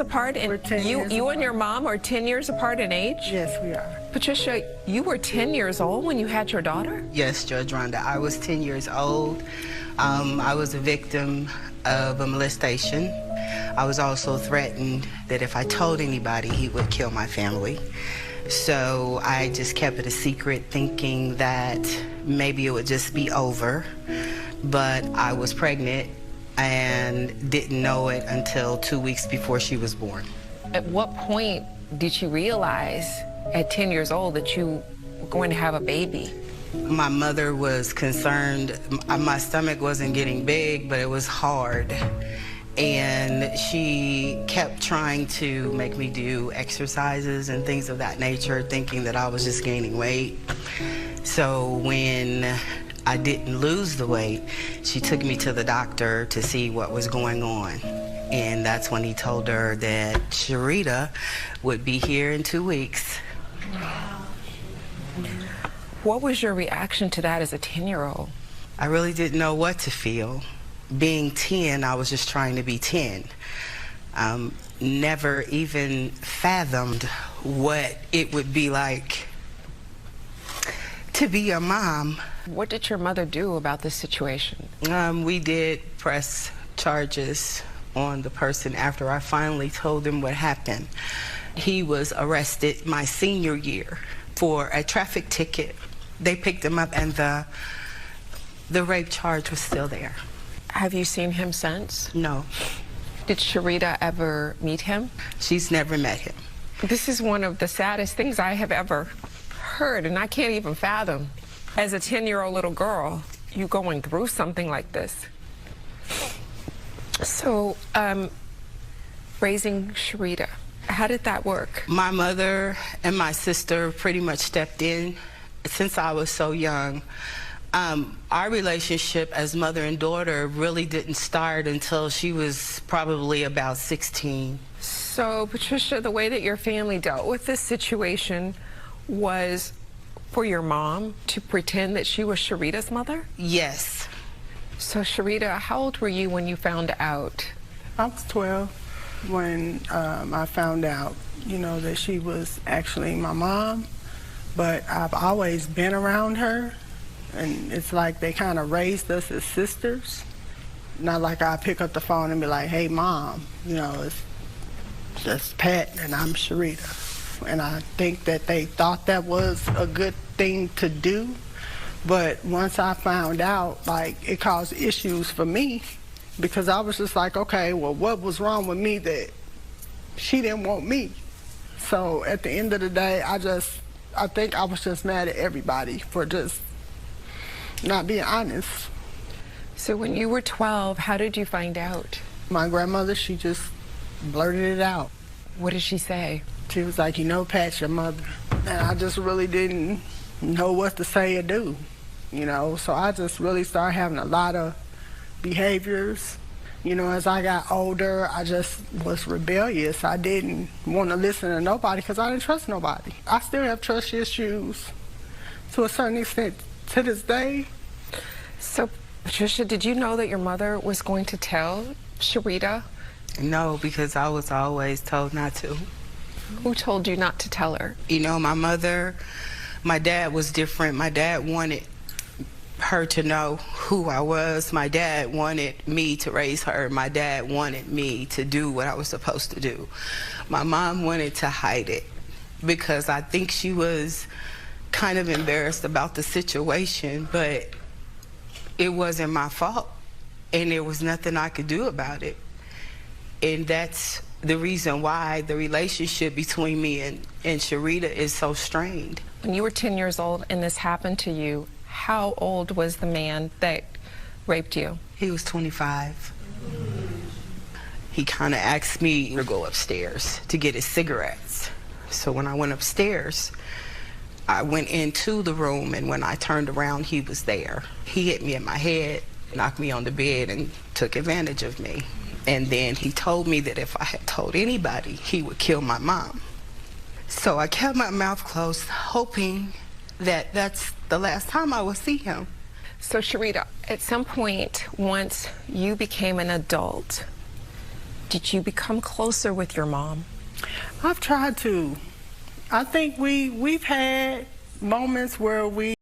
apart, and We're 10 years you and apart. your mom are 10 years apart in age? Yes, we are. Patricia, you were 10 years old when you had your daughter? Yes, Judge Rhonda. I was 10 years old. I was a victim of a molestation. I was also threatened that if I told anybody, he would kill my family. So I just kept it a secret, thinking that maybe it would just be over. But I was pregnant and didn't know it until 2 weeks before she was born. At what point did you realize at 10 years old that you were going to have a baby? My mother was concerned. My stomach wasn't getting big, but it was hard. And she kept trying to make me do exercises and things of that nature, thinking that I was just gaining weight. So when I didn't lose the weight, she took me to the doctor to see what was going on. And that's when he told her that Sharita would be here in 2 weeks. What was your reaction to that as a 10-year-old? I really didn't know what to feel. Being 10, I was just trying to be 10. Never even fathomed what it would be like to be a mom. What did your mother do about this situation? We did press charges on the person after I finally told him what happened. He was arrested my senior year for a traffic ticket. They picked him up and the rape charge was still there. Have you seen him since? No, Did Sharita ever meet him? she's never met him. This is one of the saddest things I have ever heard, and I can't even fathom. As a 10-year-old little girl, you going through something like this. So, raising Sharita, how did that work? My mother and my sister pretty much stepped in since I was so young. Our relationship as mother and daughter really didn't start until she was probably about 16. So, Patricia, the way that your family dealt with this situation was for your mom to pretend that she was Sharita's mother? Yes. So, Sharita, how old were you when you found out? I was 12 when I found out, that she was actually my mom. But I've always been around her, and it's like they kind of raised us as sisters. Not like I pick up the phone and be like, hey, Mom, it's just Pat and I'm Sharita. And I think that they thought that was a good thing to do. But once I found out, it caused issues for me, because I was just like, okay, well, what was wrong with me that she didn't want me? So at the end of the day, I think I was just mad at everybody for just not being honest. So when you were 12, how did you find out? My grandmother, she just blurted it out. What did she say? She was like, Pat's your mother. And I just really didn't know what to say or do, So I just really started having a lot of behaviors. As I got older, I just was rebellious. I didn't want to listen to nobody because I didn't trust nobody. I still have trust issues to a certain extent to this day. So, Patricia, did you know that your mother was going to tell Sharita? No, because I was always told not to. Who told you not to tell her? My dad was different. My dad wanted her to know who I was. My dad wanted me to raise her. My dad wanted me to do what I was supposed to do. My mom wanted to hide it because I think she was kind of embarrassed about the situation, but it wasn't my fault, and there was nothing I could do about it. And that's the reason why the relationship between me and Sharita is so strained. When you were 10 years old and this happened to you, how old was the man that raped you? He was 25. He kind of asked me to go upstairs to get his cigarettes. So when I went upstairs, I went into the room, and when I turned around, he was there. He hit me in my head, knocked me on the bed, and took advantage of me. And then he told me that if I had told anybody, he would kill my mom. So I kept my mouth closed, hoping that that's the last time I would see him. So, Sharita, at some point, once you became an adult, Did you become closer with your mom? I've tried to. I think we've had moments where we